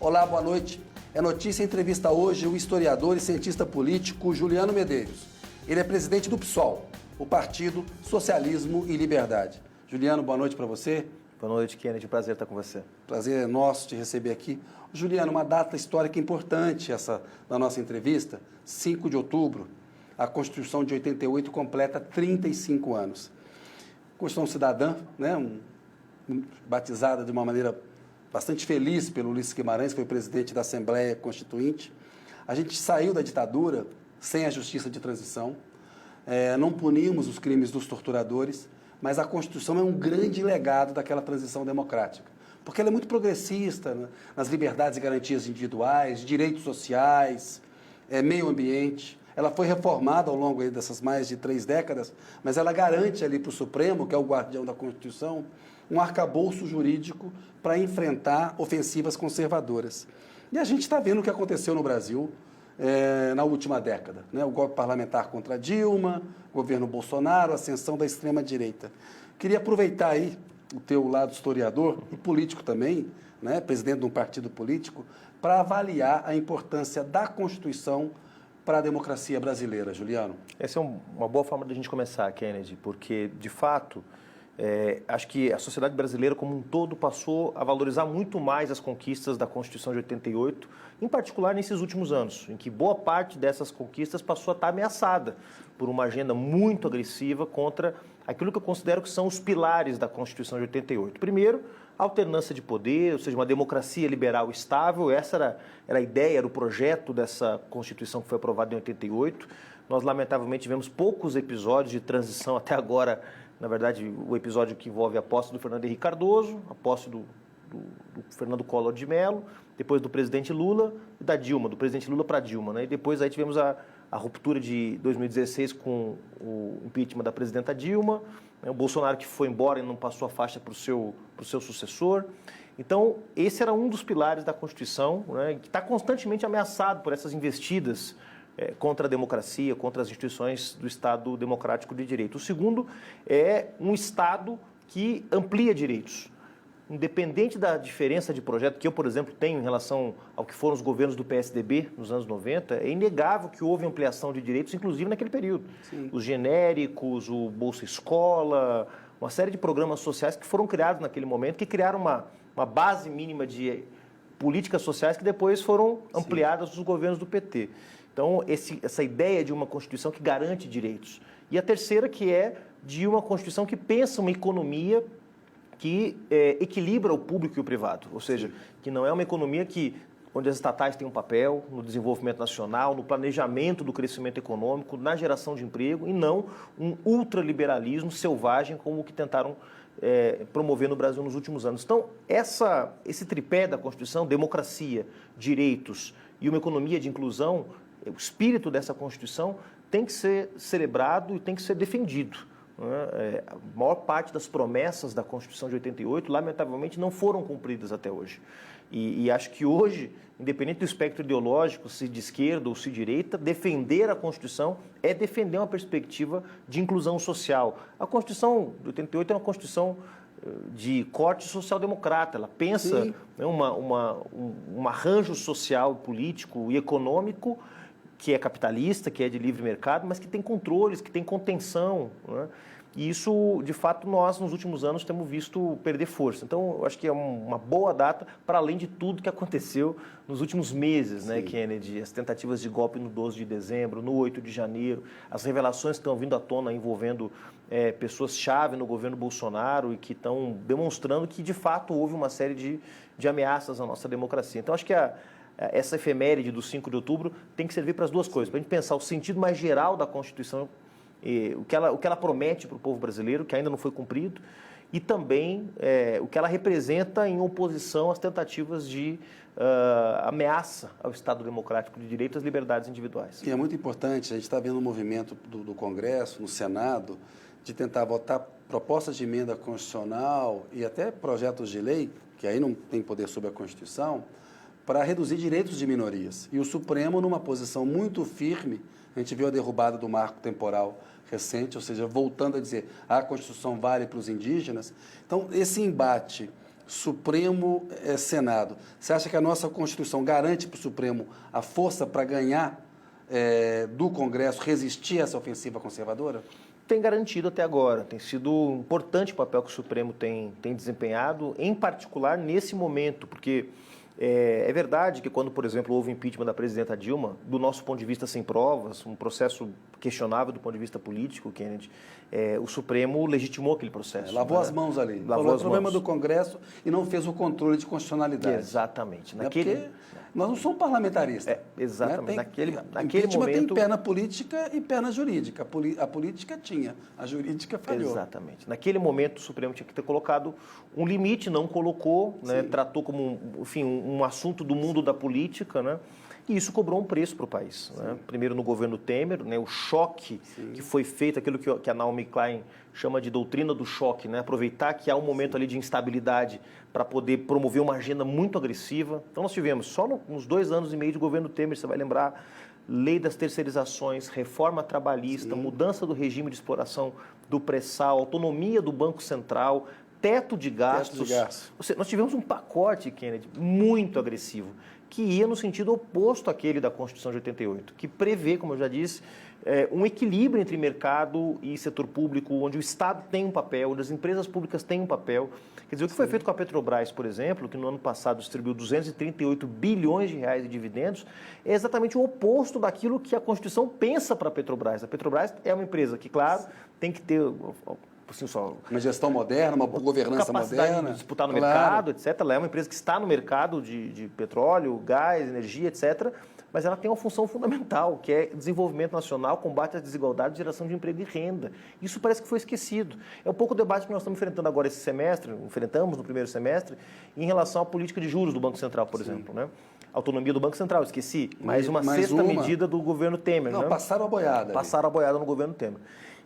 Olá, boa noite. É notícia e entrevista hoje o historiador e cientista político Juliano Medeiros. Ele é presidente do PSOL, o Partido Socialismo e Liberdade. Juliano, boa noite para você. Boa noite, Kennedy. Prazer estar com você. Prazer é nosso te receber aqui. Juliano, uma data histórica importante essa da nossa entrevista, 5 de outubro. A Constituição de 88 completa 35 anos. Constituição cidadã, né? Batizada de uma maneira bastante feliz pelo Ulisses Guimarães, que foi presidente da Assembleia Constituinte. A gente saiu da ditadura sem a justiça de transição, não punimos os crimes dos torturadores, mas a Constituição é um grande legado daquela transição democrática, porque ela é muito progressista, né, nas liberdades e garantias individuais, direitos sociais, meio ambiente. Ela foi reformada ao longo aí dessas mais de 3 décadas, mas ela garante ali para o Supremo, que é o guardião da Constituição, um arcabouço jurídico para enfrentar ofensivas conservadoras. E a gente está vendo o que aconteceu no Brasil na última década, né? O golpe parlamentar contra Dilma, governo Bolsonaro, a ascensão da extrema-direita. Queria aproveitar aí o teu lado historiador e político também, né? Presidente de um partido político, para avaliar a importância da Constituição para a democracia brasileira, Juliano. Essa é uma boa forma de a gente começar, Kennedy, porque, de fato, acho que a sociedade brasileira como um todo passou a valorizar muito mais as conquistas da Constituição de 88, em particular nesses últimos anos, em que boa parte dessas conquistas passou a estar ameaçada por uma agenda muito agressiva contra aquilo que eu considero que são os pilares da Constituição de 88. Primeiro, a alternância de poder, ou seja, uma democracia liberal estável. Essa era a ideia, era o projeto dessa Constituição que foi aprovada em 88. Nós, lamentavelmente, tivemos poucos episódios de transição até agora. Na verdade, o episódio que envolve a posse do Fernando Henrique Cardoso, a posse do Fernando Collor de Mello, depois do presidente Lula e da Dilma, do presidente Lula para Dilma, né? E depois aí tivemos a ruptura de 2016 com o impeachment da presidenta Dilma, né? O Bolsonaro que foi embora e não passou a faixa para o seu sucessor. Então, esse era um dos pilares da Constituição, né? Que está constantemente ameaçado por essas investidas contra a democracia, contra as instituições do Estado democrático de direito. O segundo é um Estado que amplia direitos. Independente da diferença de projeto que eu, por exemplo, tenho em relação ao que foram os governos do PSDB nos anos 90, é inegável que houve ampliação de direitos, inclusive naquele período. Sim. Os genéricos, o Bolsa Escola, uma série de programas sociais que foram criados naquele momento, que criaram uma base mínima de políticas sociais que depois foram ampliadas nos governos do PT. Então, essa ideia de uma Constituição que garante direitos. E a terceira, que é de uma Constituição que pensa uma economia que equilibra o público e o privado. Ou seja, que não é uma economia onde as estatais têm um papel no desenvolvimento nacional, no planejamento do crescimento econômico, na geração de emprego, e não um ultraliberalismo selvagem como o que tentaram promover no Brasil nos últimos anos. Então, esse tripé da Constituição, democracia, direitos e uma economia de inclusão, o espírito dessa Constituição tem que ser celebrado e tem que ser defendido. A maior parte das promessas da Constituição de 88, lamentavelmente, não foram cumpridas até hoje. E acho que hoje, independente do espectro ideológico, se de esquerda ou se de direita, defender a Constituição é defender uma perspectiva de inclusão social. A Constituição de 88 é uma Constituição de corte social-democrata. Ela pensa, né, um arranjo social, político e econômico que é capitalista, que é de livre mercado, mas que tem controles, que tem contenção, né? E isso, de fato, nós, nos últimos anos, temos visto perder força. Então, eu acho que é uma boa data, para além de tudo que aconteceu nos últimos meses, né, Kennedy? As tentativas de golpe no 12 de dezembro, no 8 de janeiro, as revelações que estão vindo à tona envolvendo pessoas-chave no governo Bolsonaro e que estão demonstrando que, de fato, houve uma série de ameaças à nossa democracia. Então, acho que essa efeméride do 5 de outubro tem que servir para as duas coisas, para a gente pensar o sentido mais geral da Constituição, o que ela promete para o povo brasileiro, que ainda não foi cumprido, e também o que ela representa em oposição às tentativas de ameaça ao Estado democrático de direito e às liberdades individuais. E é muito importante, a gente está vendo um movimento do Congresso, no Senado, de tentar votar propostas de emenda constitucional e até projetos de lei, que aí não tem poder sobre a Constituição, para reduzir direitos de minorias. E o Supremo, numa posição muito firme, a gente viu a derrubada do marco temporal recente, ou seja, voltando a dizer a Constituição vale para os indígenas. Então, esse embate Supremo Senado. Você acha que a nossa Constituição garante para o Supremo a força para ganhar do Congresso, resistir a essa ofensiva conservadora? Tem garantido até agora. Tem sido um importante papel que o Supremo tem desempenhado, em particular nesse momento, porque é verdade que quando, por exemplo, houve o impeachment da presidenta Dilma, do nosso ponto de vista sem provas, um processo questionável do ponto de vista político, Kennedy, o Supremo legitimou aquele processo. Lavou as mãos ali. Lavou o problema do Congresso e não fez o controle de constitucionalidade. Exatamente. Porque nós não somos parlamentaristas. Exatamente. Né? Naquele momento... tem perna política e perna jurídica. A política tinha, a jurídica falhou. Exatamente. Naquele momento, o Supremo tinha que ter colocado um limite, não colocou, né? Tratou como um assunto do mundo da política, né? E isso cobrou um preço para o país. Né? Primeiro no governo Temer, né? O choque que foi feito, aquilo que a Naomi Klein chama de doutrina do choque, né? Aproveitar que há um momento ali de instabilidade para poder promover uma agenda muito agressiva. Então nós tivemos, só nos 2 anos e meio de governo Temer, você vai lembrar, lei das terceirizações, reforma trabalhista, mudança do regime de exploração do pré-sal, autonomia do Banco Central, teto de gastos. Nós tivemos um pacote, Kennedy, muito agressivo, que ia no sentido oposto àquele da Constituição de 88, que prevê, como eu já disse, um equilíbrio entre mercado e setor público, onde o Estado tem um papel, onde as empresas públicas têm um papel. Quer dizer, o que foi feito com a Petrobras, por exemplo, que no ano passado distribuiu 238 bilhões de reais de dividendos, é exatamente o oposto daquilo que a Constituição pensa para a Petrobras. A Petrobras é uma empresa que, claro, tem que ter... Assim, uma gestão moderna, uma governança moderna. De disputar no mercado, etc. Ela é uma empresa que está no mercado de petróleo, gás, energia, etc. Mas ela tem uma função fundamental, que é desenvolvimento nacional, combate à desigualdade, geração de emprego e renda. Isso parece que foi esquecido. É um pouco o debate que nós estamos enfrentando agora esse semestre, enfrentamos no primeiro semestre, em relação à política de juros do Banco Central, por exemplo, né? Autonomia do Banco Central, esqueci. Mais uma sexta medida do governo Temer. Não, né? Passaram a boiada. Passaram a boiada no governo Temer.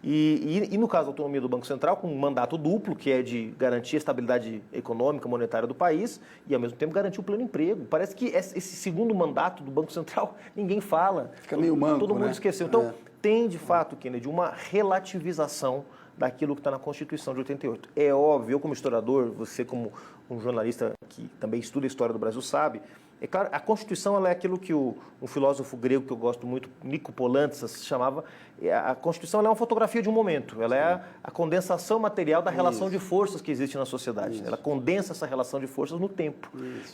E no caso da autonomia do Banco Central, com um mandato duplo, que é de garantir a estabilidade econômica, monetária do país e, ao mesmo tempo, garantir o pleno emprego. Parece que esse segundo mandato do Banco Central ninguém fala. Fica meio manco, todo mundo né? esqueceu. Então, tem, de fato, Kennedy, uma relativização daquilo que está na Constituição de 88. É óbvio, eu como historiador, você como um jornalista que também estuda a história do Brasil sabe, é claro, a Constituição ela é aquilo que um filósofo grego que eu gosto muito, Nico Polantzas, chamava, a Constituição ela é uma fotografia de um momento, ela é a condensação material da relação de forças que existe na sociedade. Ela condensa essa relação de forças no tempo.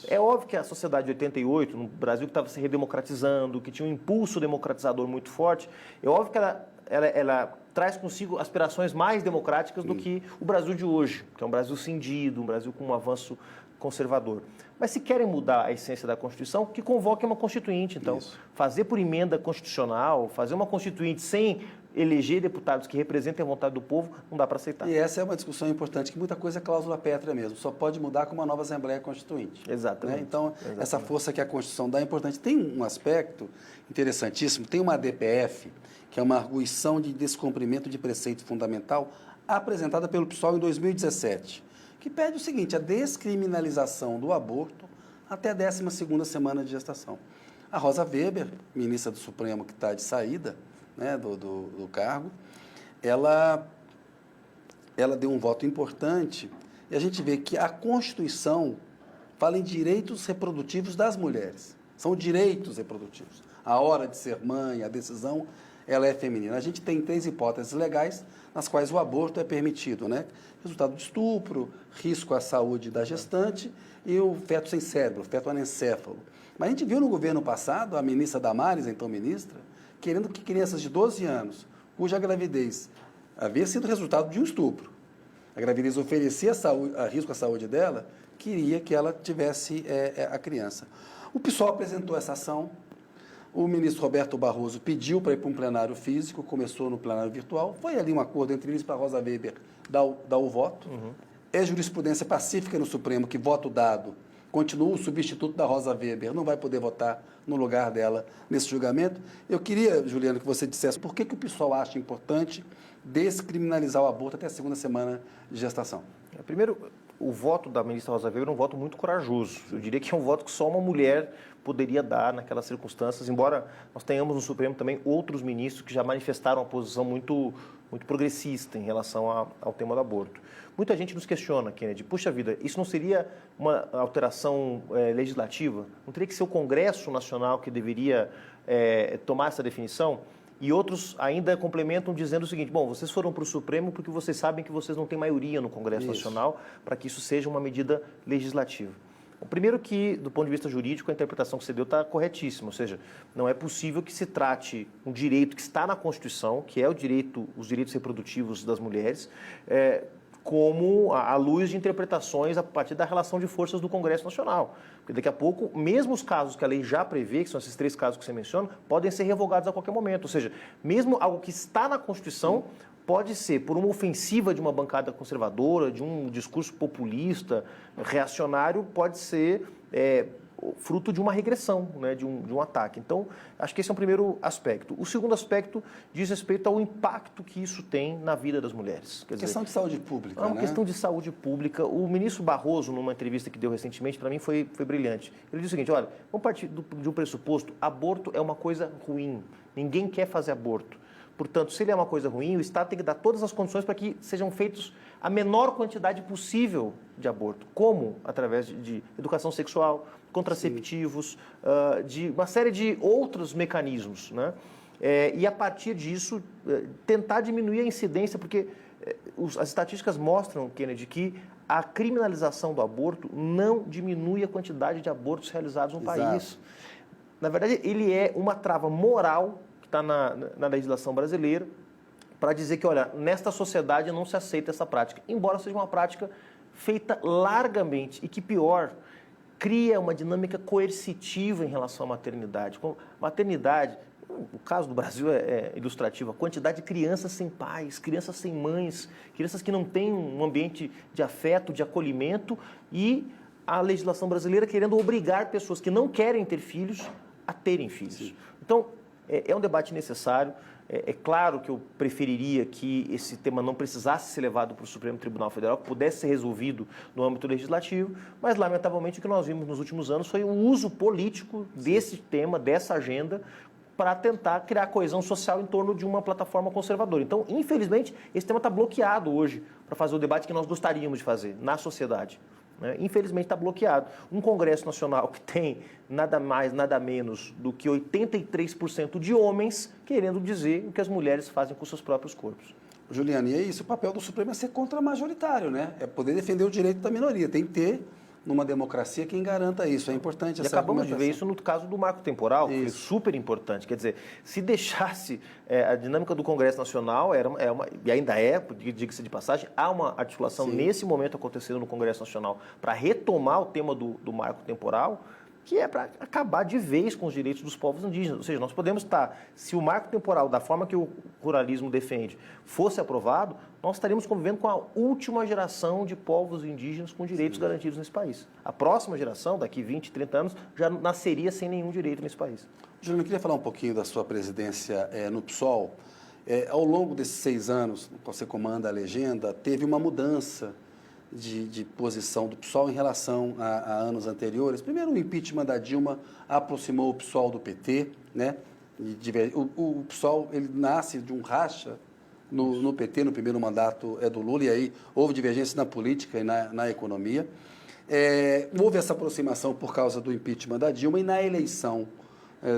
É óbvio que a sociedade de 88, no Brasil que estava se redemocratizando, que tinha um impulso democratizador muito forte, é óbvio que ela traz consigo aspirações mais democráticas do que o Brasil de hoje, que é um Brasil cindido, um Brasil com um avanço conservador. Mas se querem mudar a essência da Constituição, que convoquem uma Constituinte, então. Fazer por emenda constitucional, fazer uma Constituinte sem eleger deputados que representem a vontade do povo, não dá para aceitar. E essa é uma discussão importante, que muita coisa é cláusula pétrea mesmo, só pode mudar com uma nova Assembleia Constituinte. Exatamente. Né? Então, essa força que a Constituição dá é importante. Tem um aspecto interessantíssimo, tem uma ADPF, que é uma arguição de descumprimento de preceito fundamental, apresentada pelo PSOL em 2017, que pede o seguinte, a descriminalização do aborto até a 12ª semana de gestação. A Rosa Weber, ministra do Supremo que está de saída, né, do cargo, ela deu um voto importante e a gente vê que a Constituição fala em direitos reprodutivos das mulheres. São direitos reprodutivos. A hora de ser mãe, a decisão, ela é feminina. A gente tem 3 hipóteses legais nas quais o aborto é permitido, né? Resultado de estupro, risco à saúde da gestante e o feto sem cérebro, o feto anencéfalo. Mas a gente viu no governo passado, a ministra Damares, então ministra, querendo que crianças de 12 anos, cuja gravidez havia sido resultado de um estupro, a gravidez oferecia risco à saúde dela, queria que ela tivesse a criança. O PSOL apresentou essa ação, o ministro Roberto Barroso pediu para ir para um plenário físico, começou no plenário virtual, foi ali um acordo entre eles para a Rosa Weber dar o voto. É jurisprudência pacífica no Supremo que voto dado continua o substituto da Rosa Weber, não vai poder votar no lugar dela nesse julgamento. Eu queria, Juliano, que você dissesse por que o PSOL acha importante descriminalizar o aborto até a 2ª semana de gestação. Primeiro, o voto da ministra Rosa Weber é um voto muito corajoso. Eu diria que é um voto que só uma mulher poderia dar naquelas circunstâncias, embora nós tenhamos no Supremo também outros ministros que já manifestaram uma posição muito progressista em relação ao tema do aborto. Muita gente nos questiona, Kennedy, puxa vida, isso não seria uma alteração legislativa? Não teria que ser o Congresso Nacional que deveria tomar essa definição? E outros ainda complementam dizendo o seguinte, bom, vocês foram para o Supremo porque vocês sabem que vocês não têm maioria no Congresso Nacional para que isso seja uma medida legislativa. O primeiro que, do ponto de vista jurídico, a interpretação que você deu está corretíssima, ou seja, não é possível que se trate um direito que está na Constituição, que é os direitos reprodutivos das mulheres, como à luz de interpretações a partir da relação de forças do Congresso Nacional. Porque daqui a pouco, mesmo os casos que a lei já prevê, que são esses 3 casos que você menciona, podem ser revogados a qualquer momento. Ou seja, mesmo algo que está na Constituição pode ser por uma ofensiva de uma bancada conservadora, de um discurso populista, reacionário, pode ser fruto de uma regressão, né, de um ataque. Então, acho que esse é um primeiro aspecto. O segundo aspecto diz respeito ao impacto que isso tem na vida das mulheres. Quer dizer, questão de saúde pública, é uma questão de saúde pública. O ministro Barroso, numa entrevista que deu recentemente, para mim foi brilhante. Ele disse o seguinte, olha, vamos partir de um pressuposto, aborto é uma coisa ruim, ninguém quer fazer aborto. Portanto, se ele é uma coisa ruim, o Estado tem que dar todas as condições para que sejam feitos a menor quantidade possível de aborto. Como? Através de educação sexual, contraceptivos, de uma série de outros mecanismos, né? E a partir disso, tentar diminuir a incidência, porque as estatísticas mostram, Kennedy, que a criminalização do aborto não diminui a quantidade de abortos realizados no país. Na verdade, ele é uma trava moral está na legislação brasileira, para dizer que, olha, nesta sociedade não se aceita essa prática, embora seja uma prática feita largamente e que, pior, cria uma dinâmica coercitiva em relação à maternidade. Maternidade, o caso do Brasil é ilustrativo, a quantidade de crianças sem pais, crianças sem mães, crianças que não têm um ambiente de afeto, de acolhimento, e a legislação brasileira querendo obrigar pessoas que não querem ter filhos a terem filhos. Sim. Então, é um debate necessário. É claro que eu preferiria que esse tema não precisasse ser levado para o Supremo Tribunal Federal, que pudesse ser resolvido no âmbito legislativo, mas, lamentavelmente, o que nós vimos nos últimos anos foi o uso político desse tema, dessa agenda, para tentar criar coesão social em torno de uma plataforma conservadora. Então, infelizmente, esse tema está bloqueado hoje para fazer o debate que nós gostaríamos de fazer na sociedade. Infelizmente está bloqueado. Um Congresso Nacional que tem nada mais, nada menos do que 83% de homens querendo dizer o que as mulheres fazem com seus próprios corpos. Juliano, e é isso, o papel do Supremo é ser contra-majoritário, né? É poder defender o direito da minoria. Tem que ter, numa democracia, quem garanta isso. É importante essa acabamos de ver isso no caso do marco temporal, que foi super importante. Quer dizer, se deixasse a dinâmica do Congresso Nacional, e ainda diga-se de passagem, há uma articulação nesse momento acontecendo no Congresso Nacional para retomar o tema do marco temporal, que é para acabar de vez com os direitos dos povos indígenas. Ou seja, nós podemos se o marco temporal, da forma que o ruralismo defende, fosse aprovado, nós estaríamos convivendo com a última geração de povos indígenas com direitos garantidos nesse país. A próxima geração, daqui 20, 30 anos, já nasceria sem nenhum direito nesse país. Juliano, eu queria falar um pouquinho da sua presidência no PSOL. Ao longo desses 6 anos, que você comanda a legenda, teve uma mudança de posição do PSOL em relação a anos anteriores. Primeiro, o impeachment da Dilma aproximou o PSOL do PT, né? O PSOL ele nasce de um racha no PT, no primeiro mandato do Lula, e aí houve divergência na política e na economia. Houve essa aproximação por causa do impeachment da Dilma, e na eleição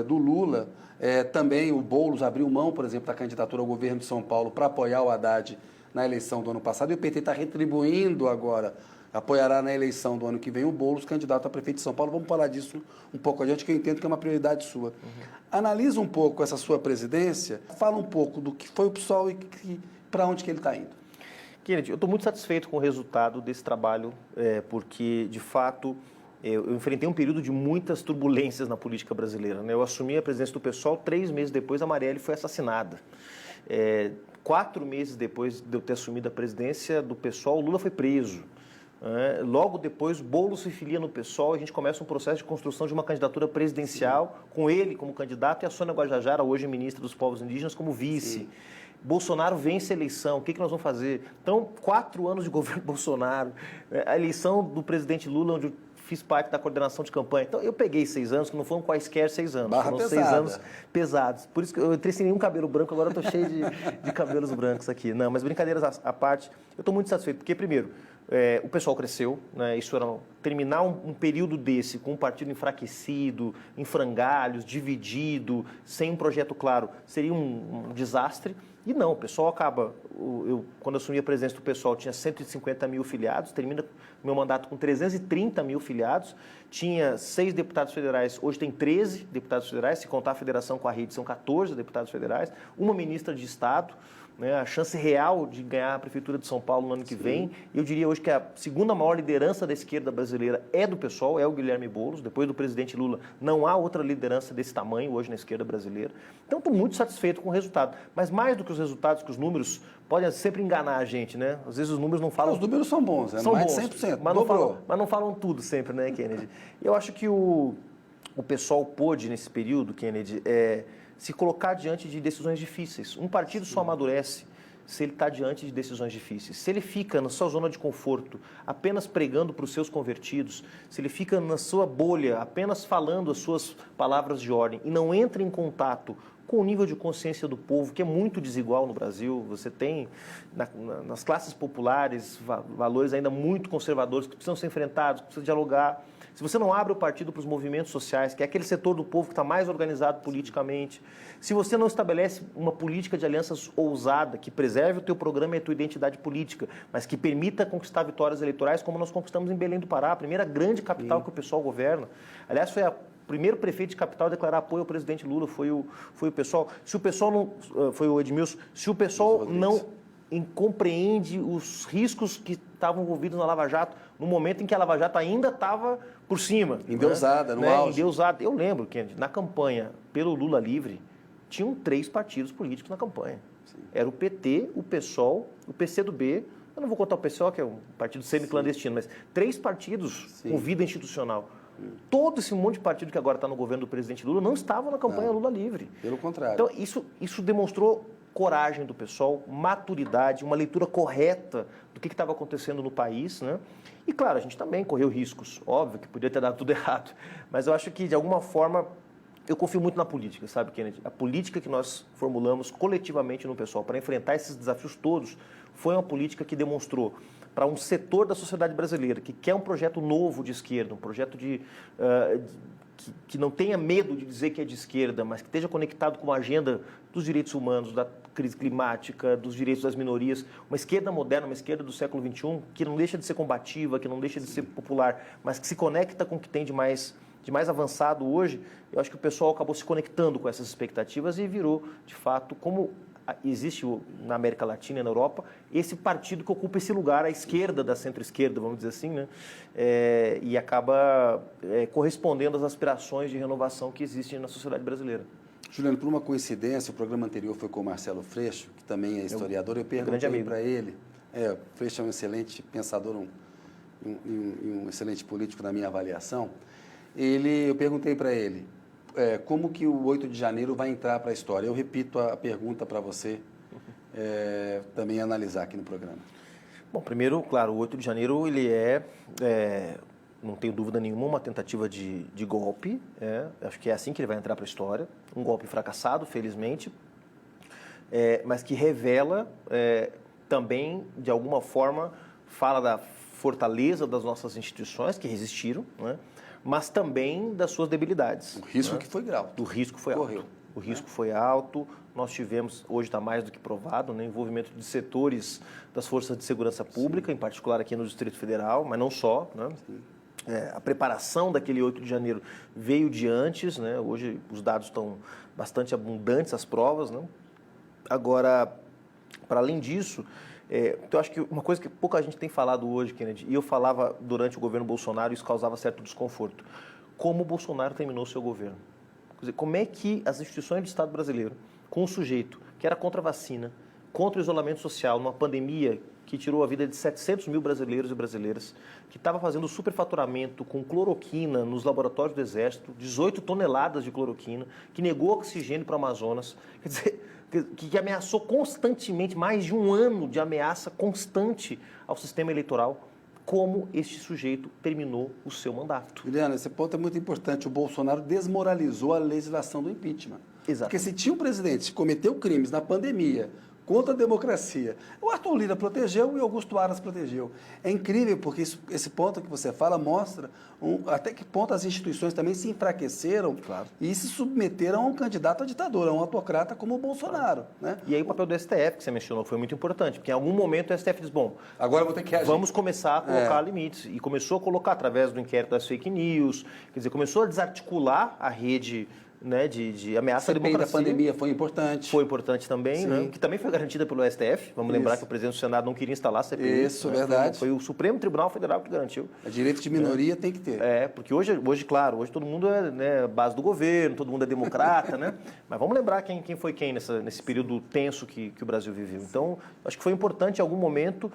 do Lula, também o Boulos abriu mão, por exemplo, da candidatura ao governo de São Paulo para apoiar o Haddad na eleição do ano passado, e o PT está retribuindo agora, apoiará na eleição do ano que vem o Boulos, candidato a prefeito de São Paulo. Vamos falar disso um pouco adiante, que eu entendo que é uma prioridade sua. Analisa um pouco essa sua presidência, fala um pouco do que foi o PSOL e para onde que ele está indo. Kennedy, eu estou muito satisfeito com o resultado desse trabalho, porque, de fato, eu enfrentei um período de muitas turbulências na política brasileira, né? Eu assumi a presidência do PSOL 3 meses depois, a Marielle foi assassinada. 4 meses depois de eu ter assumido a presidência do PSOL, o Lula foi preso. Logo depois, Boulos se filia no PSOL e a gente começa um processo de construção de uma candidatura presidencial, com ele como candidato e a Sônia Guajajara, hoje ministra dos Povos Indígenas, como vice. Sim. Bolsonaro vence a eleição, o que nós vamos fazer? Então, 4 anos de governo Bolsonaro, a eleição do presidente Lula, onde fiz parte da coordenação de campanha. Então, eu peguei 6 anos, que não foram quaisquer 6 anos. Barra foram pesada. 6 anos pesados. Por isso que eu entrei sem nenhum cabelo branco, agora eu estou cheio de cabelos brancos aqui. Não, mas brincadeiras à parte, eu estou muito satisfeito, porque, primeiro, o pessoal cresceu, né? Isso era terminar um período desse com um partido enfraquecido, em frangalhos, dividido, sem um projeto claro, seria um desastre. E não, o pessoal acaba, quando eu assumi a presidência do pessoal, tinha 150 mil filiados, termina meu mandato com 330 mil filiados, tinha 6 deputados federais, hoje tem 13 deputados federais, se contar a federação com a rede, são 14 deputados federais, uma ministra de Estado, né, a chance real de ganhar a Prefeitura de São Paulo no ano que vem. Eu diria hoje que a segunda maior liderança da esquerda brasileira é do PSOL, é o Guilherme Boulos. Depois do presidente Lula, não há outra liderança desse tamanho hoje na esquerda brasileira. Então, estou muito satisfeito com o resultado. Mas mais do que os resultados, que os números podem sempre enganar a gente, né? Às vezes os números não falam... Os números são bons, são mais bons, de 100%, mas não falam tudo sempre, né, Kennedy? Eu acho que o pessoal pôde, nesse período, Kennedy, se colocar diante de decisões difíceis. Um partido só amadurece se ele está diante de decisões difíceis. Se ele fica na sua zona de conforto, apenas pregando para os seus convertidos, se ele fica na sua bolha, apenas falando as suas palavras de ordem e não entra em contato com o nível de consciência do povo, que é muito desigual no Brasil. Você tem, nas classes populares, valores ainda muito conservadores que precisam ser enfrentados, que precisam dialogar. Se você não abre o partido para os movimentos sociais, que é aquele setor do povo que está mais organizado politicamente, se você não estabelece uma política de alianças ousada, que preserve o teu programa e a tua identidade política, mas que permita conquistar vitórias eleitorais, como nós conquistamos em Belém do Pará, a primeira grande capital que o pessoal governa. Aliás, foi o primeiro prefeito de capital a declarar apoio ao presidente Lula, foi o pessoal. Se o pessoal não... Foi o Edmilson. Se o pessoal não compreende os riscos que estavam envolvidos na Lava Jato, no momento em que a Lava Jato ainda estava por cima. Endeusada, no auge. Endeusada. Eu lembro, Kennedy, na campanha pelo Lula livre, tinham 3 partidos políticos na campanha. Sim. Era o PT, o PSOL, o PCdoB, eu não vou contar o PSOL, que é um partido semi-clandestino, mas 3 partidos com vida institucional. Todo esse monte de partido que agora está no governo do presidente Lula não estavam na campanha Lula livre. Pelo contrário. Então, isso demonstrou coragem do pessoal, maturidade, uma leitura correta do que estava acontecendo no país, né? E, claro, a gente também correu riscos. Óbvio que podia ter dado tudo errado. Mas eu acho que, de alguma forma, eu confio muito na política, sabe, Kennedy? A política que nós formulamos coletivamente no pessoal para enfrentar esses desafios todos foi uma política que demonstrou para um setor da sociedade brasileira que quer um projeto novo de esquerda, um projeto que não tenha medo de dizer que é de esquerda, mas que esteja conectado com a agenda dos direitos humanos, da crise climática, dos direitos das minorias, uma esquerda moderna, uma esquerda do século XXI, que não deixa de ser combativa, que não deixa de ser popular, mas que se conecta com o que tem de mais avançado hoje. Eu acho que o pessoal acabou se conectando com essas expectativas e virou, de fato, como existe na América Latina e na Europa, esse partido que ocupa esse lugar à esquerda da centro-esquerda, vamos dizer assim, né? E acaba correspondendo às aspirações de renovação que existem na sociedade brasileira. Juliano, por uma coincidência, o programa anterior foi com o Marcelo Freixo, que também é historiador. Eu perguntei para ele, o Freixo é um excelente pensador, um excelente político na minha avaliação. Eu perguntei para ele, como que o 8 de janeiro vai entrar para a história? Eu repito a pergunta para você também analisar aqui no programa. Bom, primeiro, claro, o 8 de janeiro ele não tenho dúvida nenhuma, uma tentativa de golpe. Acho que é assim que ele vai entrar para a história. Um golpe fracassado, felizmente, mas que revela também, de alguma forma, fala da fortaleza das nossas instituições, que resistiram, né? Mas também das suas debilidades. O risco que foi alto. O risco foi alto. O risco foi alto. Nós tivemos, hoje está mais do que provado, né, envolvimento de setores das forças de segurança pública, em particular aqui no Distrito Federal, mas não só, né? A preparação daquele 8 de janeiro veio de antes, né? Hoje os dados estão bastante abundantes, as provas, né? Agora, para além disso, eu acho que uma coisa que pouca gente tem falado hoje, Kennedy, e eu falava durante o governo Bolsonaro, isso causava certo desconforto. Como o Bolsonaro terminou o seu governo? Quer dizer, como é que as instituições do Estado brasileiro, com um sujeito que era contra a vacina, contra o isolamento social, numa pandemia que tirou a vida de 700 mil brasileiros e brasileiras, que estava fazendo superfaturamento com cloroquina nos laboratórios do Exército, 18 toneladas de cloroquina, que negou oxigênio para o Amazonas, quer dizer, que ameaçou constantemente, mais de um ano de ameaça constante ao sistema eleitoral. como este sujeito terminou o seu mandato. Juliano, esse ponto é muito importante. O Bolsonaro desmoralizou a legislação do impeachment. Exato. Porque se tinha um presidente que cometeu crimes na pandemia contra a democracia, o Arthur Lira protegeu e Augusto Aras protegeu. É incrível porque esse ponto que você fala mostra até que ponto as instituições também se enfraqueceram e se submeteram a um candidato a ditador, a um autocrata como o Bolsonaro. Né? E aí o papel do STF, que você mencionou, foi muito importante, porque em algum momento o STF diz, bom, agora eu vou ter que agir. Vamos começar a colocar limites. E começou a colocar através do inquérito das fake news, quer dizer, começou a desarticular a rede, né, de ameaça à democracia. A da pandemia foi importante. Foi importante também, né, que também foi garantida pelo STF. Vamos lembrar que o presidente do Senado não queria instalar a CPI. Isso, né? Verdade. Foi o Supremo Tribunal Federal que garantiu. O direito de minoria tem que ter. Porque hoje, claro, hoje todo mundo é, né, base do governo, todo mundo é democrata, né? Mas vamos lembrar quem foi quem nesse período tenso que o Brasil viveu. Então, acho que foi importante em algum momento,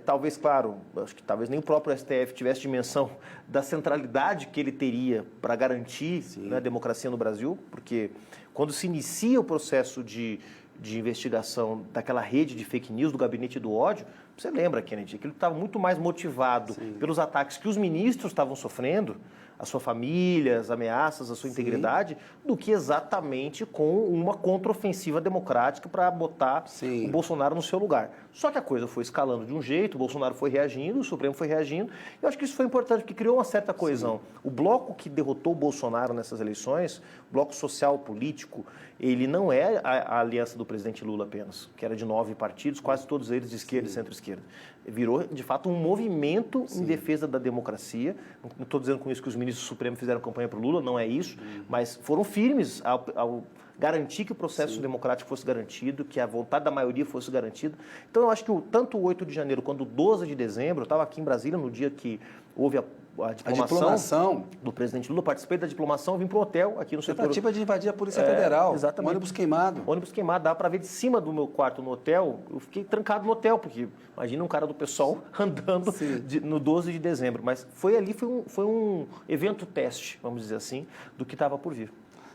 talvez, claro, acho que talvez nem o próprio STF tivesse dimensão da centralidade que ele teria para garantir, né, a democracia no Brasil, porque quando se inicia o processo de investigação daquela rede de fake news do gabinete do ódio, você lembra, Kennedy, aquilo estava muito mais motivado pelos ataques que os ministros estavam sofrendo, a sua família, as ameaças à sua integridade, do que exatamente com uma contraofensiva democrática para botar o Bolsonaro no seu lugar. Só que a coisa foi escalando de um jeito, o Bolsonaro foi reagindo, o Supremo foi reagindo, e eu acho que isso foi importante, porque criou uma certa coesão. O bloco que derrotou o Bolsonaro nessas eleições, o bloco social político, ele não é a aliança do presidente Lula apenas, que era de 9 partidos, quase todos eles de esquerda e centro-esquerda. Virou, de fato, um movimento em defesa da democracia. Não estou dizendo com isso que os ministros do Supremo fizeram campanha para o Lula, não é isso, mas foram firmes ao garantir que o processo democrático fosse garantido, que a vontade da maioria fosse garantida. Então, eu acho que tanto o 8 de janeiro quanto o 12 de dezembro, eu estava aqui em Brasília no dia que houve a diplomação do presidente Lula, participei da diplomação, vim para um hotel aqui no setor... Tentativa de invadir a Polícia Federal, exatamente. Um ônibus queimado. Ônibus queimado, dava para ver de cima do meu quarto no hotel, eu fiquei trancado no hotel, porque imagina um cara do PSOL andando no 12 de dezembro. Mas foi um evento teste, vamos dizer assim, do que estava por vir.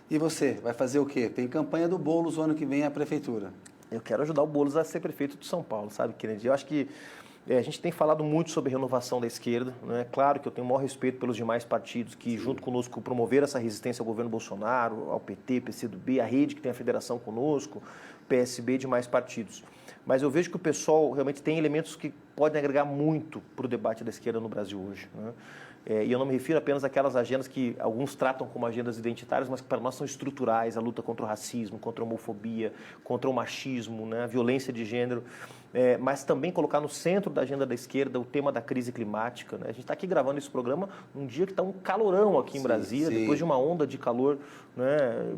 E você, vai fazer o quê? Tem campanha do Boulos o ano que vem à Prefeitura. Eu quero ajudar o Boulos a ser prefeito de São Paulo, sabe, Kennedy? Eu acho que a gente tem falado muito sobre renovação da esquerda, né? Claro que eu tenho o maior respeito pelos demais partidos que, junto conosco, promoveram essa resistência ao governo Bolsonaro, ao PT, PCdoB, a rede que tem a federação conosco, PSB e demais partidos. Mas eu vejo que o pessoal realmente tem elementos que podem agregar muito para o debate da esquerda no Brasil hoje, né? E eu não me refiro apenas àquelas agendas que alguns tratam como agendas identitárias, mas que para nós são estruturais, a luta contra o racismo, contra a homofobia, contra o machismo, né, a violência de gênero, mas também colocar no centro da agenda da esquerda o tema da crise climática, né? A gente está aqui gravando esse programa num dia que está um calorão aqui em Brasília, depois de uma onda de calor, né?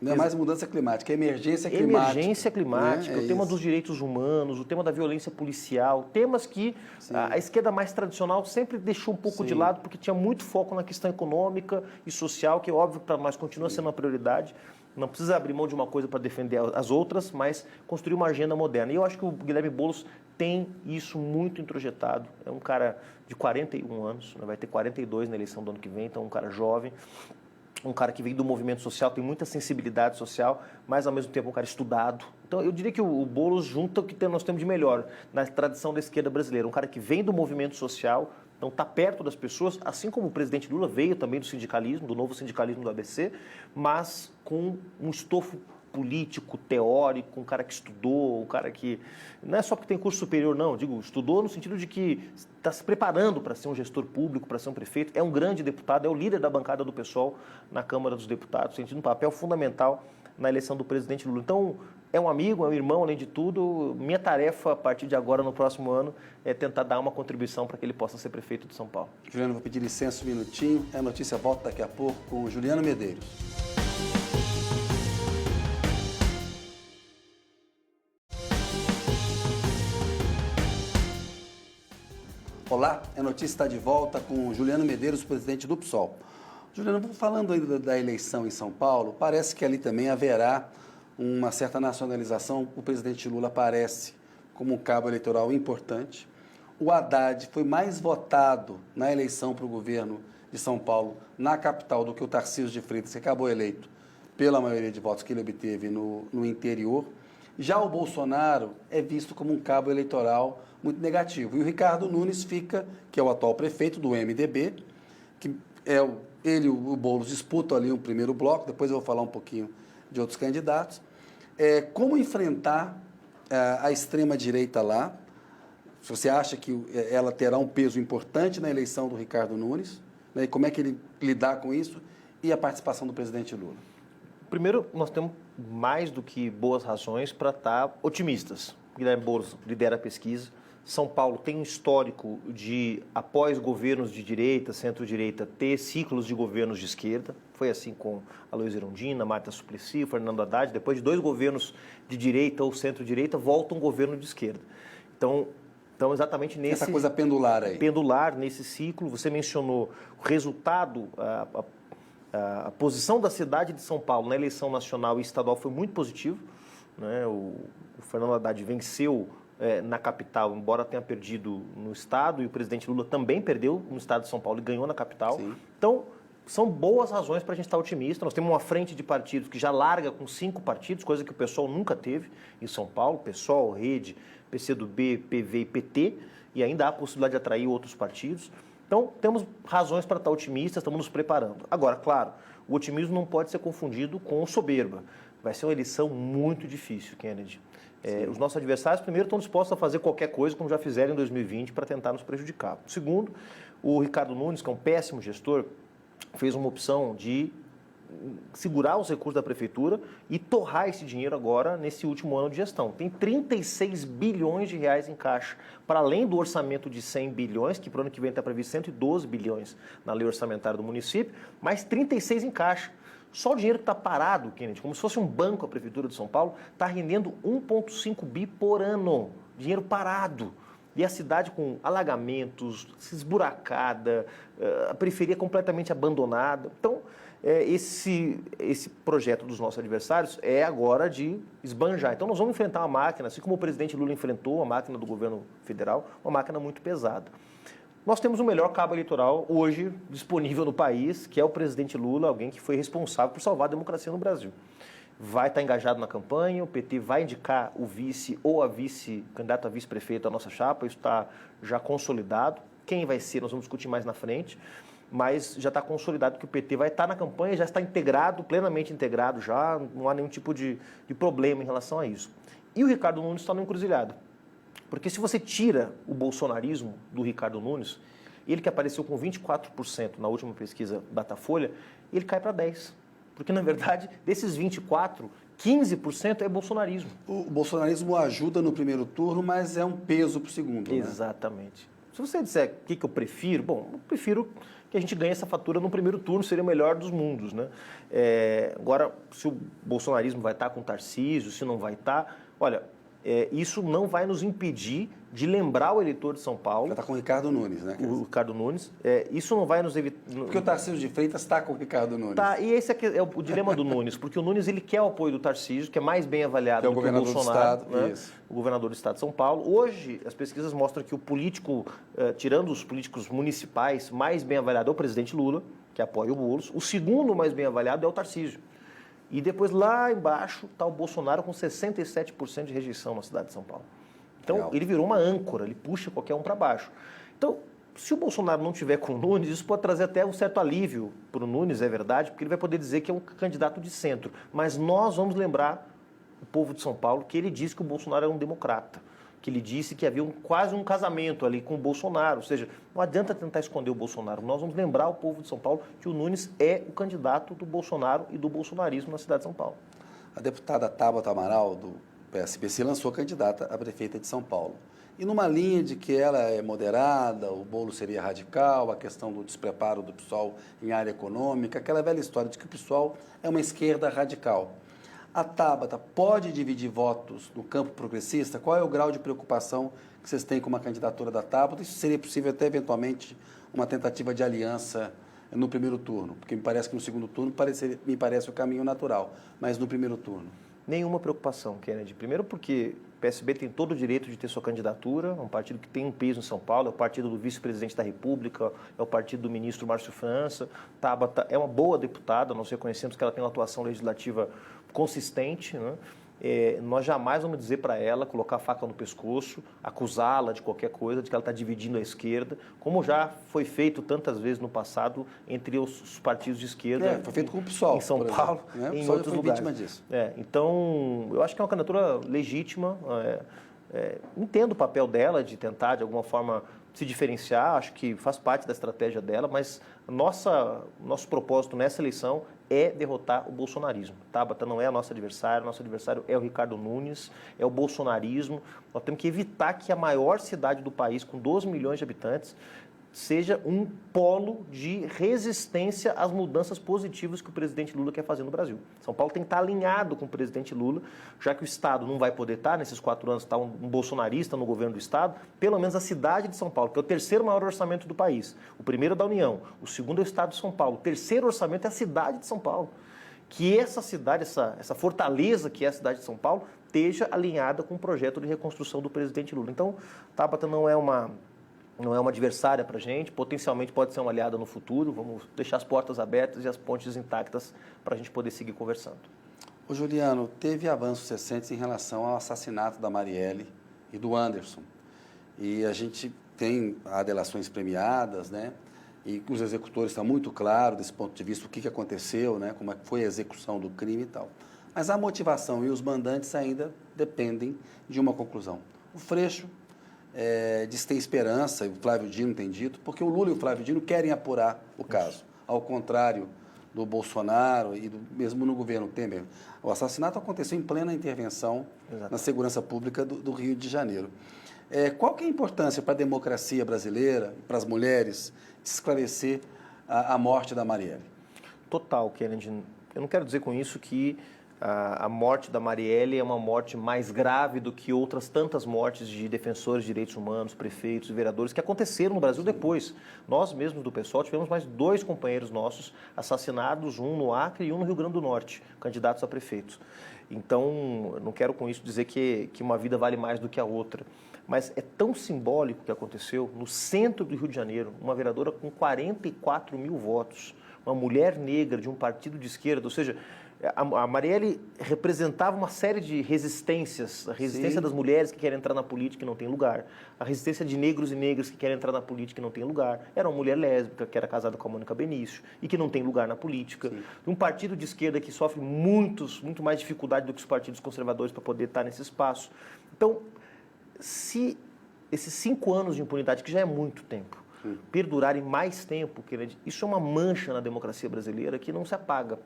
Não é mais mudança climática, é emergência climática. Emergência climática, o tema dos direitos humanos, o tema da violência policial, temas que a esquerda mais tradicional sempre deixou um pouco de lado, porque tinha muito foco na questão econômica e social, que é óbvio que para nós continua sendo uma prioridade. Não precisa abrir mão de uma coisa para defender as outras, mas construir uma agenda moderna. E eu acho que o Guilherme Boulos tem isso muito introjetado. É um cara de 41 anos, né? Vai ter 42 na eleição do ano que vem, então um cara jovem, um cara que vem do movimento social, tem muita sensibilidade social, mas ao mesmo tempo um cara estudado. Então eu diria que o Boulos junta o que nós temos de melhor na tradição da esquerda brasileira. Um cara que vem do movimento social, então está perto das pessoas, assim como o presidente Lula veio também do sindicalismo, do novo sindicalismo do ABC, mas com um estofo político, teórico, um cara que estudou, um cara que... Não é só porque tem curso superior, não. Digo, estudou no sentido de que está se preparando para ser um gestor público, para ser um prefeito. É um grande deputado, é o líder da bancada do PSOL na Câmara dos Deputados, sentindo um papel fundamental na eleição do presidente Lula. Então, é um amigo, é um irmão, além de tudo. Minha tarefa, a partir de agora, no próximo ano, é tentar dar uma contribuição para que ele possa ser prefeito de São Paulo. Juliano, vou pedir licença um minutinho. A notícia volta daqui a pouco com o Juliano Medeiros. Olá, a notícia está de volta com o Juliano Medeiros, presidente do PSOL. Juliano, falando ainda da eleição em São Paulo, parece que ali também haverá uma certa nacionalização. O presidente Lula aparece como um cabo eleitoral importante. O Haddad foi mais votado na eleição para o governo de São Paulo, na capital, do que o Tarcísio de Freitas, que acabou eleito pela maioria de votos que ele obteve no interior. Já o Bolsonaro é visto como um cabo eleitoral muito negativo. E o Ricardo Nunes fica, que é o atual prefeito do MDB, que ele e o Boulos disputam ali o primeiro bloco, depois eu vou falar um pouquinho de outros candidatos. Como enfrentar a extrema-direita lá? Se você acha que ela terá um peso importante na eleição do Ricardo Nunes, né? E como é que ele lidar com isso? E a participação do presidente Lula? Primeiro, nós temos mais do que boas razões para estar otimistas. Guilherme Boulos lidera a pesquisa. São Paulo tem um histórico de, após governos de direita, centro-direita, ter ciclos de governos de esquerda. Foi assim com Aloysio Erundina, Marta Suplicy, Fernando Haddad. Depois de 2 governos de direita ou centro-direita, volta um governo de esquerda. Então exatamente nesse... Essa coisa pendular aí. Pendular, nesse ciclo. Você mencionou o resultado, a posição da cidade de São Paulo na eleição nacional e estadual foi muito positivo, né? O Fernando Haddad venceu na capital, embora tenha perdido no estado, e o presidente Lula também perdeu no estado de São Paulo e ganhou na capital. Sim. Então, são boas razões para a gente estar otimista. Nós temos uma frente de partidos que já larga com 5 partidos, coisa que o PSOL nunca teve em São Paulo, PSOL, Rede, PCdoB, PV e PT, e ainda há a possibilidade de atrair outros partidos. Então, temos razões para estar otimistas, estamos nos preparando. Agora, claro, o otimismo não pode ser confundido com soberba. Vai ser uma eleição muito difícil, Kennedy. Os nossos adversários, primeiro, estão dispostos a fazer qualquer coisa, como já fizeram em 2020, para tentar nos prejudicar. Segundo, o Ricardo Nunes, que é um péssimo gestor, fez uma opção de segurar os recursos da prefeitura e torrar esse dinheiro agora nesse último ano de gestão. Tem 36 bilhões de reais em caixa, para além do orçamento de 100 bilhões, que para o ano que vem está previsto 112 bilhões na lei orçamentária do município, mais 36 em caixa. Só o dinheiro que está parado, Kennedy, como se fosse um banco a Prefeitura de São Paulo, está rendendo 1,5 bi por ano. Dinheiro parado. E a cidade com alagamentos, esburacada, a periferia completamente abandonada. Então, esse projeto dos nossos adversários é agora de esbanjar. Então, nós vamos enfrentar uma máquina, assim como o presidente Lula enfrentou a máquina do governo federal, uma máquina muito pesada. Nós temos o melhor cabo eleitoral hoje disponível no país, que é o presidente Lula, alguém que foi responsável por salvar a democracia no Brasil. Vai estar engajado na campanha, o PT vai indicar o vice ou a candidato a vice-prefeito da nossa chapa, isso está já consolidado. Quem vai ser, nós vamos discutir mais na frente, mas já está consolidado que o PT vai estar na campanha, já está integrado, plenamente integrado já, não há nenhum tipo de problema em relação a isso. E o Ricardo Nunes está no encruzilhado. Porque se você tira o bolsonarismo do Ricardo Nunes, ele que apareceu com 24% na última pesquisa Datafolha, ele cai para 10%. Porque, na verdade, desses 24%, 15% é bolsonarismo. O bolsonarismo ajuda no primeiro turno, mas é um peso para o segundo, né? Exatamente. Se você disser o que eu prefiro, bom, eu prefiro que a gente ganhe essa fatura no primeiro turno, seria o melhor dos mundos, né? Agora, se o bolsonarismo vai estar com o Tarcísio, se não vai estar, olha... isso não vai nos impedir de lembrar o eleitor de São Paulo. Já está com o Ricardo Nunes, né? O Ricardo Nunes. Isso não vai nos evitar... Porque o Tarcísio de Freitas está com o Ricardo Nunes. Tá, e esse é o dilema do Nunes, porque o Nunes ele quer o apoio do Tarcísio, que é mais bem avaliado do que o Bolsonaro, né? Isso. O governador do Estado de São Paulo. Hoje, as pesquisas mostram que o político, tirando os políticos municipais, mais bem avaliado é o presidente Lula, que apoia o Boulos. O segundo mais bem avaliado é o Tarcísio. E depois, lá embaixo, está o Bolsonaro com 67% de rejeição na cidade de São Paulo. Então, Legal. Ele virou uma âncora, ele puxa qualquer um para baixo. Então, se o Bolsonaro não tiver com o Nunes, isso pode trazer até um certo alívio para o Nunes, é verdade, porque ele vai poder dizer que é um candidato de centro. Mas nós vamos lembrar o povo de São Paulo que ele disse que o Bolsonaro era um democrata, que ele disse que havia quase um casamento ali com o Bolsonaro. Ou seja, não adianta tentar esconder o Bolsonaro. Nós vamos lembrar o povo de São Paulo que o Nunes é o candidato do Bolsonaro e do bolsonarismo na cidade de São Paulo. A deputada Tabata Amaral, do PSB, se lançou candidata a prefeita de São Paulo. E numa linha de que ela é moderada, o Boulos seria radical, a questão do despreparo do PSOL em área econômica, aquela velha história de que o PSOL é uma esquerda radical. A Tabata pode dividir votos no campo progressista? Qual é o grau de preocupação que vocês têm com uma candidatura da Tabata? Isso seria possível até, eventualmente, uma tentativa de aliança no primeiro turno? Porque me parece que no segundo turno me parece o caminho natural, mas no primeiro turno? Nenhuma preocupação, Kennedy. Primeiro porque o PSB tem todo o direito de ter sua candidatura, é um partido que tem um peso em São Paulo, é o partido do vice-presidente da República, é o partido do ministro Márcio França. Tabata é uma boa deputada, nós reconhecemos que ela tem uma atuação legislativa consistente, né? nós jamais vamos dizer para ela, colocar a faca no pescoço, acusá-la de qualquer coisa, de que ela está dividindo a esquerda, como já foi feito tantas vezes no passado entre os partidos de esquerda. Foi feito com o PSOL, em São Paulo, né? em outros lugares. Vítima disso. Então, eu acho que é uma candidatura legítima. Entendo o papel dela de tentar, de alguma forma, se diferenciar, acho que faz parte da estratégia dela, mas nosso propósito nessa eleição é derrotar o bolsonarismo. Tabata não é a nosso adversário é o Ricardo Nunes, é o bolsonarismo. Nós temos que evitar que a maior cidade do país, com 12 milhões de habitantes, seja um polo de resistência às mudanças positivas que o presidente Lula quer fazer no Brasil. São Paulo tem que estar alinhado com o presidente Lula, já que o Estado não vai poder estar, nesses 4 anos, um bolsonarista no governo do Estado, pelo menos a cidade de São Paulo, que é o 3º maior orçamento do país, o 1º da União, o 2º é o Estado de São Paulo, o 3º orçamento é a cidade de São Paulo. Que essa cidade, essa fortaleza que é a cidade de São Paulo, esteja alinhada com o projeto de reconstrução do presidente Lula. Então, Tabata não é uma adversária para a gente, potencialmente pode ser uma aliada no futuro, vamos deixar as portas abertas e as pontes intactas para a gente poder seguir conversando. Ô Juliano, teve avanços recentes em relação ao assassinato da Marielle e do Anderson. E a gente tem delações premiadas, né? E os executores estão muito claros desse ponto de vista, o que aconteceu, né? Como foi a execução do crime e tal. Mas a motivação e os mandantes ainda dependem de uma conclusão. O Freixo diz que tem esperança, e o Flávio Dino tem dito, porque o Lula e o Flávio Dino querem apurar o caso, ao contrário do Bolsonaro e mesmo no governo Temer. O assassinato aconteceu em plena intervenção na segurança pública do Rio de Janeiro. Qual que é a importância para a democracia brasileira, para as mulheres, de esclarecer a morte da Marielle? Total, Kennedy. Eu não quero dizer com isso que a morte da Marielle é uma morte mais grave do que outras tantas mortes de defensores de direitos humanos, prefeitos e vereadores que aconteceram no Brasil depois. Nós mesmos do PSOL tivemos mais 2 companheiros nossos assassinados, um no Acre e um no Rio Grande do Norte, candidatos a prefeitos. Então, eu não quero com isso dizer que uma vida vale mais do que a outra. Mas é tão simbólico o que aconteceu no centro do Rio de Janeiro, uma vereadora com 44 mil votos, uma mulher negra de um partido de esquerda, ou seja, a Marielle representava uma série de resistências, a resistência das mulheres que querem entrar na política e não tem lugar, a resistência de negros e negras que querem entrar na política e não tem lugar, era uma mulher lésbica que era casada com a Mônica Benício e que não tem lugar na política, um partido de esquerda que sofre muito mais dificuldade do que os partidos conservadores para poder estar nesse espaço. Então, se esses 5 anos de impunidade, que já é muito tempo, perdurarem mais tempo, isso é uma mancha na democracia brasileira que não se apaga.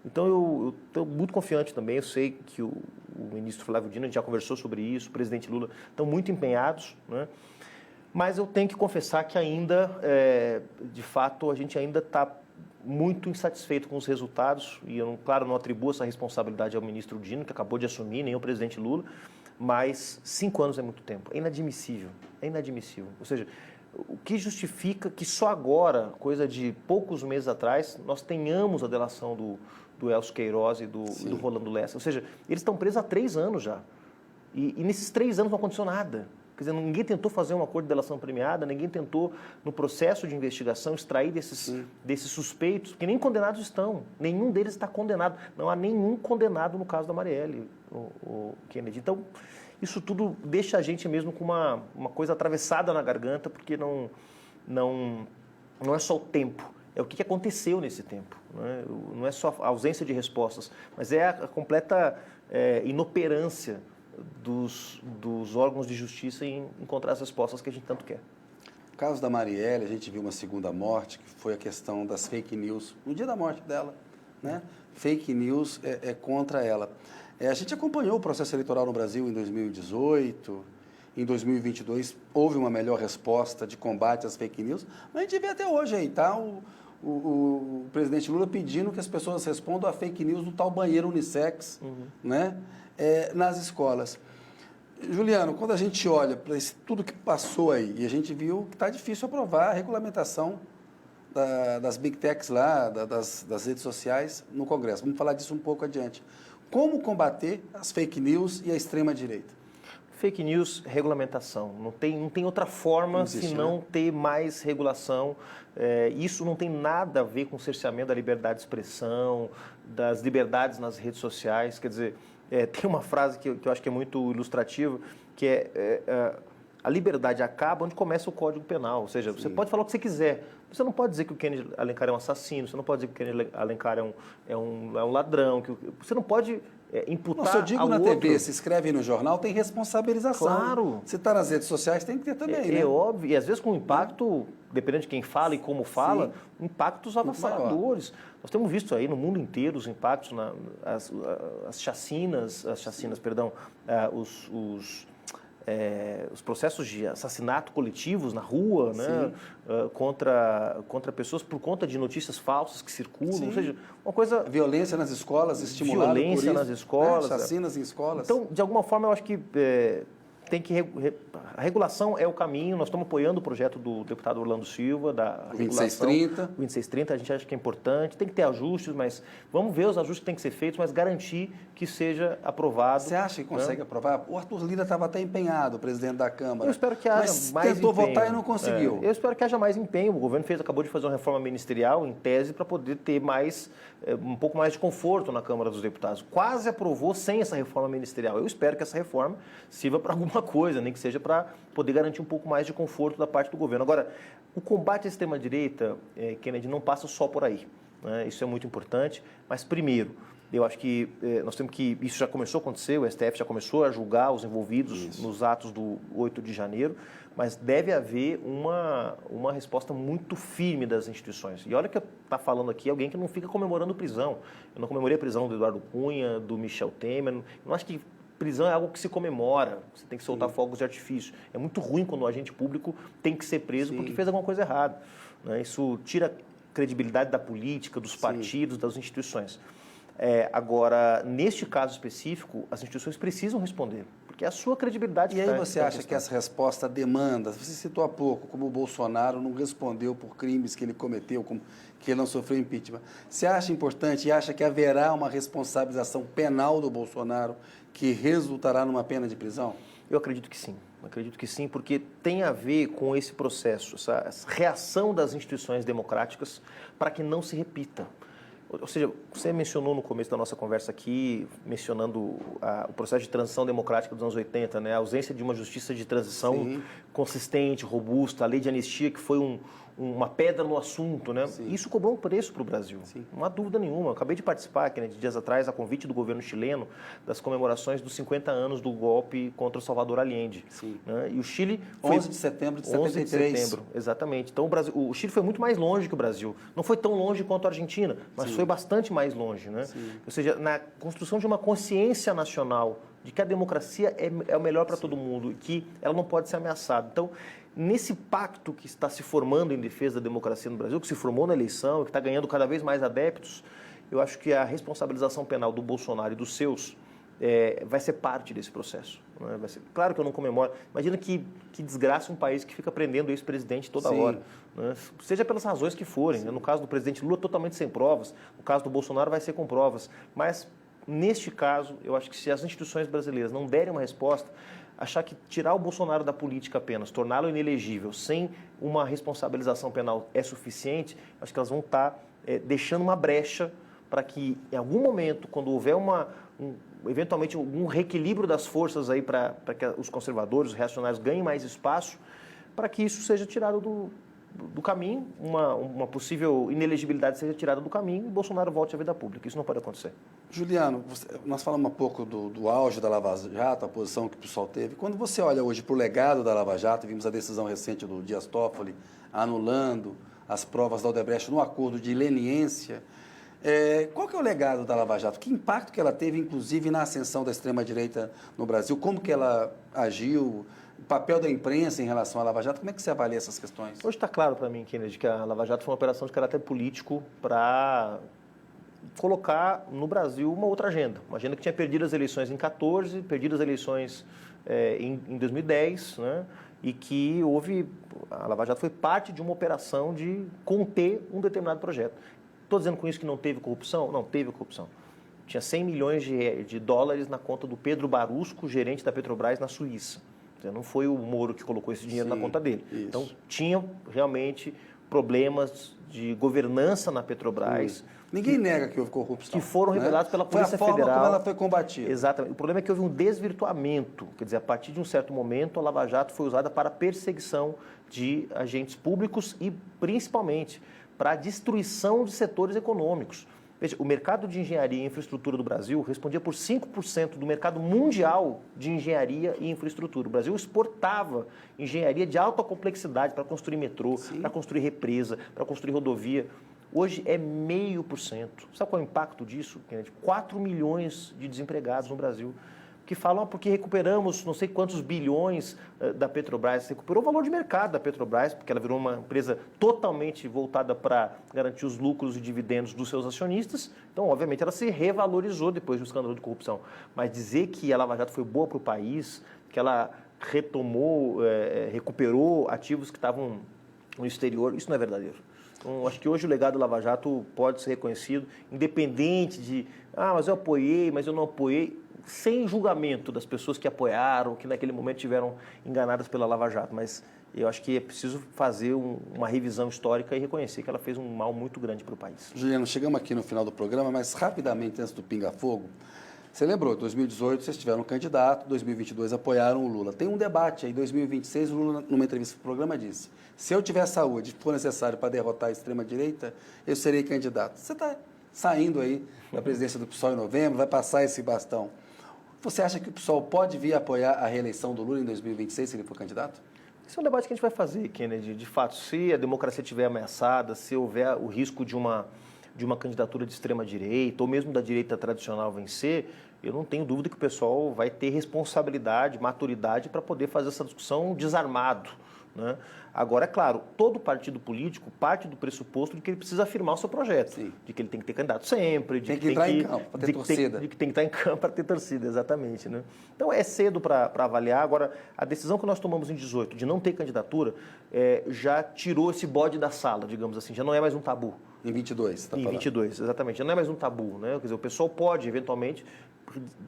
Então, eu estou muito confiante também, eu sei que o ministro Flávio Dino, a gente já conversou sobre isso, o presidente Lula, estão muito empenhados, né? Mas eu tenho que confessar que ainda, de fato, a gente ainda está muito insatisfeito com os resultados, e eu, claro, não atribuo essa responsabilidade ao ministro Dino, que acabou de assumir, nem ao presidente Lula, mas 5 anos é muito tempo, é inadmissível, ou seja, o que justifica que só agora, coisa de poucos meses atrás, nós tenhamos a delação do Elcio Queiroz e do Rolando Lessa. Ou seja, eles estão presos há 3 anos já. E nesses 3 anos não aconteceu nada. Quer dizer, ninguém tentou fazer um acordo de delação premiada, ninguém tentou, no processo de investigação, extrair desses suspeitos, que nem condenados estão. Nenhum deles está condenado. Não há nenhum condenado no caso da Marielle, o Kennedy. Então, isso tudo deixa a gente mesmo com uma coisa atravessada na garganta, porque não é só o tempo, é o que aconteceu nesse tempo. Não é só a ausência de respostas, mas é a completa inoperância dos órgãos de justiça em encontrar as respostas que a gente tanto quer. No caso da Marielle, a gente viu uma segunda morte, que foi a questão das fake news, no dia da morte dela, né? Fake news é contra ela. A gente acompanhou o processo eleitoral no Brasil em 2018, em 2022 houve uma melhor resposta de combate às fake news, mas a gente vê até hoje aí, tá? O presidente Lula pedindo que as pessoas respondam a fake news do tal banheiro unissex, né? Nas escolas. Juliano, quando a gente olha para tudo que passou aí, e a gente viu que está difícil aprovar a regulamentação das big techs lá, das redes sociais no Congresso. Vamos falar disso um pouco adiante. Como combater as fake news e a extrema-direita? Fake news, regulamentação. Não tem outra forma senão ter mais regulação. Isso não tem nada a ver com o cerceamento da liberdade de expressão, das liberdades nas redes sociais. Quer dizer, tem uma frase que eu acho que é muito ilustrativa, que a liberdade acaba onde começa o Código Penal. Ou seja, você pode falar o que você quiser. Você não pode dizer que o Kennedy Alencar é um assassino, você não pode dizer que o Kennedy Alencar é um ladrão, você não pode imputar Não, se eu digo ao na outro. TV, se escreve no jornal, tem responsabilização. Claro. Se está nas redes sociais, tem que ter também, né? É óbvio, e às vezes com impacto, dependendo de quem fala e como fala, impactos avassaladores. Nós temos visto aí no mundo inteiro os impactos, as chacinas, os processos de assassinato coletivos na rua, né, contra pessoas por conta de notícias falsas que circulam. Sim. Ou seja, uma coisa... Violência nas escolas, estimulada por isso. Violência nas escolas. Chacinas em escolas. Então, de alguma forma, eu acho que tem que... A regulação é o caminho. Nós estamos apoiando o projeto do deputado Orlando Silva, da regulação. 2630. O 2630, a gente acha que é importante. Tem que ter ajustes, mas vamos ver os ajustes que têm que ser feitos, mas garantir que seja aprovado. Você acha que consegue aprovar? O Arthur Lira estava até empenhado, o presidente da Câmara. Eu espero que haja mas mais tentou empenho. votar e não conseguiu. Eu espero que haja mais empenho. O governo acabou de fazer uma reforma ministerial, em tese, para poder ter um pouco mais de conforto na Câmara dos Deputados. Quase aprovou sem essa reforma ministerial. Eu espero que essa reforma sirva para alguma coisa, nem que seja para poder garantir um pouco mais de conforto da parte do governo. Agora, o combate à extrema-direita, Kennedy, não passa só por aí, né? Isso é muito importante, mas primeiro, eu acho que nós temos que... Isso já começou a acontecer, o STF já começou a julgar os envolvidos nos atos do 8 de janeiro, mas deve haver uma resposta muito firme das instituições. E olha que está falando aqui alguém que não fica comemorando prisão. Eu não comemorei a prisão do Eduardo Cunha, do Michel Temer. Eu não acho que prisão é algo que se comemora, você tem que soltar fogos de artifício. É muito ruim quando o agente público tem que ser preso porque fez alguma coisa errada, né? Isso tira a credibilidade da política, dos partidos, das instituições. Agora, neste caso específico, as instituições precisam responder, porque é a sua credibilidade que E aí você acha que essa resposta demanda, você citou há pouco, como o Bolsonaro não respondeu por crimes que ele cometeu, que ele não sofreu impeachment. Você acha importante e acha que haverá uma responsabilização penal do Bolsonaro que resultará numa pena de prisão? Eu acredito que sim. Acredito que sim, porque tem a ver com esse processo, essa reação das instituições democráticas para que não se repita. Ou seja, você mencionou no começo da nossa conversa aqui, mencionando o processo de transição democrática dos anos 80, né? A ausência de uma justiça de transição consistente, robusta, a lei de anistia, que foi uma pedra no assunto, né? Isso cobrou um preço para o Brasil, não há dúvida nenhuma. Eu acabei de participar, Kennedy, dias atrás, a convite do governo chileno, das comemorações dos 50 anos do golpe contra o Salvador Allende. Né? E o Chile... 11 de setembro de 73. 11 de setembro, exatamente. Então, o Chile foi muito mais longe que o Brasil. Não foi tão longe quanto a Argentina, mas foi bastante mais longe, né? Ou seja, na construção de uma consciência nacional de que a democracia é o melhor para todo mundo e que ela não pode ser ameaçada. Então, nesse pacto que está se formando em defesa da democracia no Brasil, que se formou na eleição e que está ganhando cada vez mais adeptos, eu acho que a responsabilização penal do Bolsonaro e dos seus vai ser parte desse processo. Né? Vai ser, claro que eu não comemoro. Imagina que desgraça um país que fica prendendo ex-presidente toda hora. Né? Seja pelas razões que forem. Né? No caso do presidente Lula, totalmente sem provas. No caso do Bolsonaro, vai ser com provas. Mas, neste caso, eu acho que se as instituições brasileiras não derem uma resposta, achar que tirar o Bolsonaro da política apenas, torná-lo inelegível, sem uma responsabilização penal é suficiente, acho que elas vão estar deixando uma brecha para que, em algum momento, quando houver eventualmente um reequilíbrio das forças aí para que os conservadores, os reacionários ganhem mais espaço, para que isso seja tirado do caminho, uma possível inelegibilidade seja tirada do caminho e Bolsonaro volte à vida pública. Isso não pode acontecer. Juliano, nós falamos um pouco do auge da Lava Jato, a posição que o pessoal teve. Quando você olha hoje para o legado da Lava Jato, vimos a decisão recente do Dias Toffoli anulando as provas da Odebrecht no acordo de leniência. Qual que é o legado da Lava Jato? Que impacto que ela teve, inclusive, na ascensão da extrema-direita no Brasil? Como que ela agiu? O papel da imprensa em relação à Lava Jato? Como é que você avalia essas questões? Hoje está claro para mim, Kennedy, que a Lava Jato foi uma operação de caráter político para colocar no Brasil uma outra agenda. Uma agenda que tinha perdido as eleições em 2014, perdido as eleições em 2010, né? E que a Lava Jato foi parte de uma operação de conter um determinado projeto. Estou dizendo com isso que não teve corrupção? Não, teve corrupção. Tinha 100 milhões de dólares na conta do Pedro Barusco, gerente da Petrobras na Suíça. Não foi o Moro que colocou esse dinheiro na conta dele. Isso. Então, tinha realmente problemas de governança na Petrobras, Ninguém nega que houve corrupção. Que foram revelados pela Polícia Federal. Foi a forma Federal. como ela foi combatida. Exatamente. O problema é que houve um desvirtuamento. Quer dizer, a partir de um certo momento, a Lava Jato foi usada para perseguição de agentes públicos e, principalmente, para a destruição de setores econômicos. Veja, o mercado de engenharia e infraestrutura do Brasil respondia por 5% do mercado mundial de engenharia e infraestrutura. O Brasil exportava engenharia de alta complexidade para construir metrô, para construir represa, para construir rodovia. Hoje é 0,5%. Sabe qual é o impacto disso, Kennedy? 4 milhões de desempregados no Brasil, que falam porque recuperamos não sei quantos bilhões da Petrobras. Recuperou o valor de mercado da Petrobras, porque ela virou uma empresa totalmente voltada para garantir os lucros e dividendos dos seus acionistas. Então, obviamente, ela se revalorizou depois do escândalo de corrupção. Mas dizer que a Lava Jato foi boa para o país, que ela retomou, recuperou ativos que estavam no exterior, isso não é verdadeiro. Então, acho que hoje o legado do Lava Jato pode ser reconhecido, independente de, mas eu apoiei, mas eu não apoiei, sem julgamento das pessoas que apoiaram, que naquele momento tiveram enganadas pela Lava Jato. Mas eu acho que é preciso fazer uma revisão histórica e reconhecer que ela fez um mal muito grande para o país. Juliano, chegamos aqui no final do programa, mas rapidamente antes do Pinga Fogo, você lembrou, em 2018 vocês tiveram um candidato, em 2022 apoiaram o Lula. Tem um debate aí, em 2026 o Lula, numa entrevista no programa, disse: se eu tiver saúde e for necessário para derrotar a extrema-direita, eu serei candidato. Você está saindo aí da presidência do PSOL em novembro, vai passar esse bastão. Você acha que o PSOL pode vir apoiar a reeleição do Lula em 2026, se ele for candidato? Esse é um debate que a gente vai fazer, Kennedy. De fato, se a democracia estiver ameaçada, se houver o risco de uma candidatura de extrema-direita, ou mesmo da direita tradicional vencer, eu não tenho dúvida que o pessoal vai ter responsabilidade, maturidade para poder fazer essa discussão desarmado, né? Agora, é claro, todo partido político parte do pressuposto de que ele precisa afirmar o seu projeto, Sim. de que ele tem que ter candidato sempre, Tem que entrar em campo para ter torcida. De que tem que estar em campo para ter torcida, exatamente, né? Então, é cedo para avaliar. Agora, a decisão que nós tomamos em 2018 de não ter candidatura já tirou esse bode da sala, digamos assim, já não é mais um tabu. Em 22, está falando. Em 22, exatamente. Já não é mais um tabu, né? Quer dizer, o pessoal pode, eventualmente,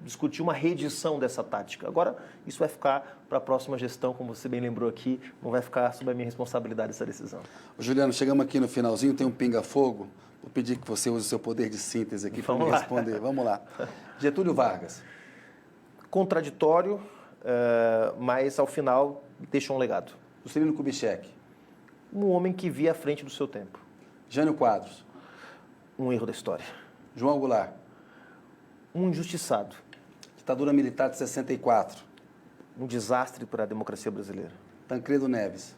discutir uma reedição dessa tática. Agora, isso vai ficar para a próxima gestão, como você bem lembrou aqui, não vai ficar sob a minha responsabilidade essa decisão. Juliano, chegamos aqui no finalzinho, tem um pinga-fogo. Vou pedir que você use o seu poder de síntese aqui para me responder. Vamos lá. Getúlio Vargas. Contraditório, mas ao final deixou um legado. Juscelino Kubitschek. Um homem que via à frente do seu tempo. Jânio Quadros. Um erro da história. João Goulart. Um injustiçado. Ditadura militar de 64. Um desastre para a democracia brasileira. Tancredo Neves.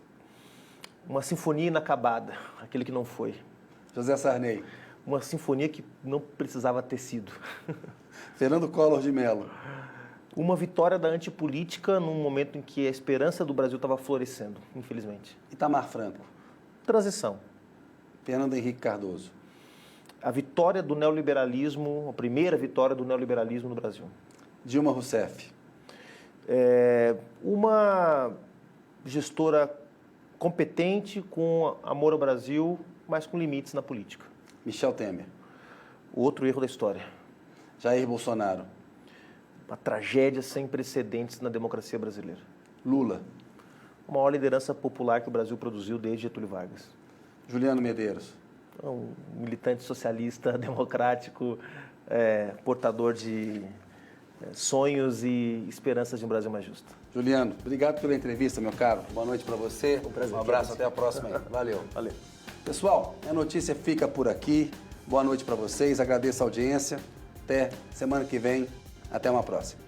Uma sinfonia inacabada, aquele que não foi. José Sarney. Uma sinfonia que não precisava ter sido. Fernando Collor de Mello. Uma vitória da antipolítica num momento em que a esperança do Brasil estava florescendo, infelizmente. Itamar Franco. Transição. Fernando Henrique Cardoso. A vitória do neoliberalismo, a primeira vitória do neoliberalismo no Brasil. Dilma Rousseff. Uma gestora competente, com amor ao Brasil, mas com limites na política. Michel Temer. Outro erro da história. Jair Bolsonaro. Uma tragédia sem precedentes na democracia brasileira. Lula. A maior liderança popular que o Brasil produziu desde Getúlio Vargas. Juliano Medeiros. Um militante socialista, democrático, portador de sonhos e esperanças de um Brasil mais justo. Juliano, obrigado pela entrevista, meu caro. Boa noite para você. Um prazer. Um abraço, até a próxima aí. Valeu. Valeu. Pessoal, a notícia fica por aqui. Boa noite para vocês. Agradeço a audiência. Até semana que vem. Até uma próxima.